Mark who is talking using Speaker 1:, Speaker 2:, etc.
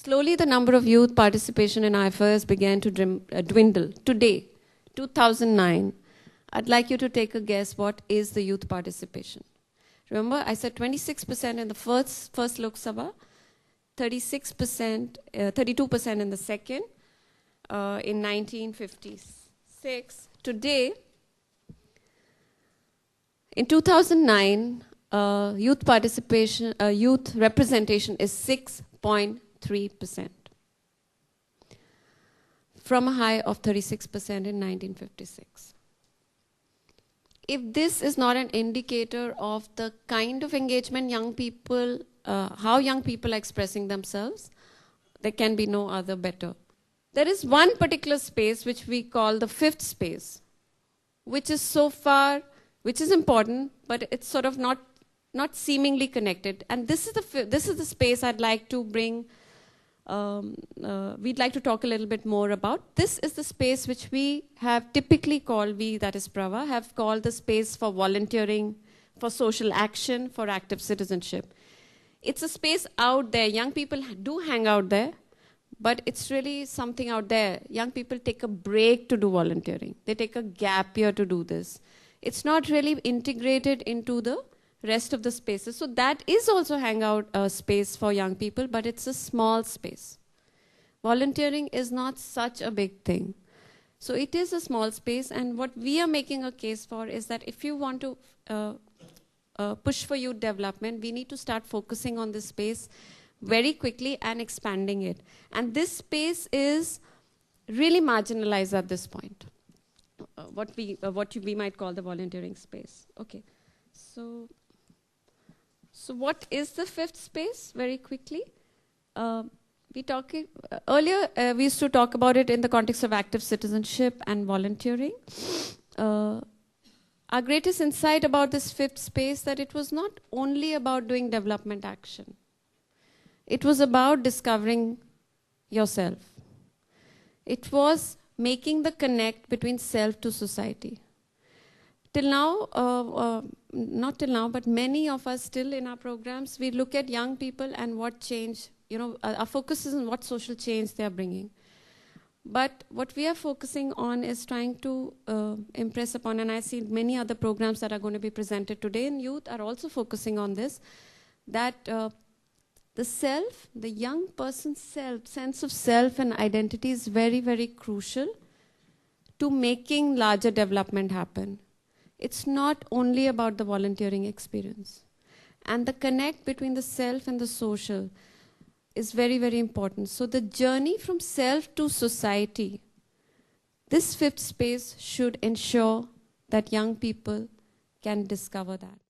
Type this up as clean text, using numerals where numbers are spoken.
Speaker 1: Slowly, the number of youth participation in IFRS began to dwindle. Today, 2009, I'd like you to take a guess what is the youth participation. Remember, I said 26% in the first Lok Sabha, 36%, 32% in the second, in 1956. Today, in 2009, youth participation, youth representation is 6.3%, from a high of 36% in 1956. If this is not an indicator of the kind of engagement young people, how young people are expressing themselves, there can be no other better. There is one particular space which we call the fifth space, which is so far, which is important, but it's sort of not seemingly connected. And this is the space I'd like to bring, we'd like to talk a little bit more about. This is the space which we have typically called, we, that is Prava, have called the space for volunteering, for social action, for active citizenship. It's a space out there. Young people do hang out there, but it's really something out there. Young people take a break to do volunteering. They take a gap year to do this. It's not really integrated into the rest of the spaces. So that is also hangout space for young people, but it's a small space. Volunteering is not such a big thing. So it is a small space, and what we are making a case for is that if you want to push for youth development, we need to start focusing on this space very quickly and expanding it. And this space is really marginalized at this point. What we might call the volunteering space. Okay, so what is the fifth space? Very quickly, earlier we used to talk about it in the context of active citizenship and volunteering. Our greatest insight about this fifth space that it was not only about doing development action. It was about discovering yourself. It was making the connect between self to society. Till now, not till now, but many of us still in our programs, we look at young people and what change, our focus is on what social change they are bringing. But what we are focusing on is trying to impress upon, and I see many other programs that are going to be presented today in youth are also focusing on this, that the self, the young person's self, sense of self and identity is very, very crucial to making larger development happen. It's not only about the volunteering experience. And the connect between the self and the social is very, very important. So the journey from self to society, this fifth space should ensure that young people can discover that.